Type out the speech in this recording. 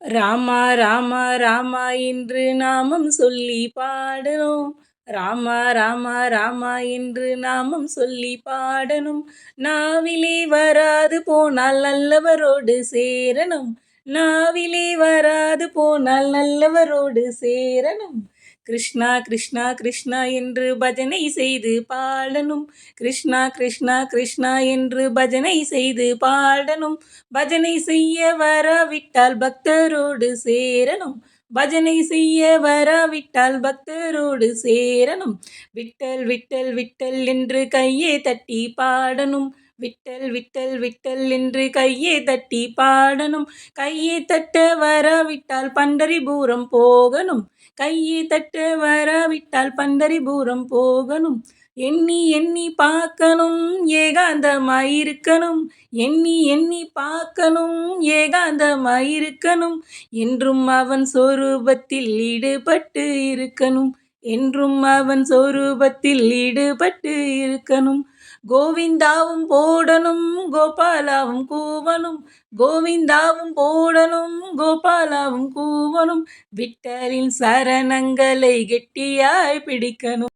ராமா ராமா ராமா என்று நாமம் சொல்லி பாடணும். ராமா ராமா ராமா என்று நாமம் சொல்லி பாடணும். நாவிலே வராது போனால் நல்லவரோடு சேரணும். நாவிலே வராது போனால் நல்லவரோடு சேரணும். கிருஷ்ணா கிருஷ்ணா கிருஷ்ணா என்று பஜனை செய்து பாடணும். கிருஷ்ணா கிருஷ்ணா கிருஷ்ணா என்று பஜனை செய்து பாடணும். பஜனை செய்ய வராவிட்டால் பக்தரோடு சேரணும். பஜனை செய்ய வராவிட்டால் பக்தரோடு சேரணும். விட்டல் விட்டல் விட்டல் என்று கையே தட்டி பாடணும். விட்டல் விட்டல் விட்டல் என்று கையே தட்டி பாடணும். கையை தட்ட வராவிட்டால் பண்டரிபுரம் போகணும். கையை தட்ட வராவிட்டால் பண்டரிபுரம் போகணும். எண்ணி எண்ணி பார்க்கணும், ஏகாந்தமாயிருக்கணும். எண்ணி எண்ணி பார்க்கணும், ஏகாந்தமாயிருக்கணும். என்றும் அவன் சொரூபத்தில் ஈடுபட்டு இருக்கணும். என்றும் அவன் சொரூபத்தில் ஈடுபட்டு இருக்கணும். கோவிந்தாவும் போடணும், கோபாலாவும் கூவணும். கோவிந்தாவும் போடணும், கோபாலாவும் கூவணும். விட்டலின் சரணங்களை கெட்டியாய் பிடிக்கணும்.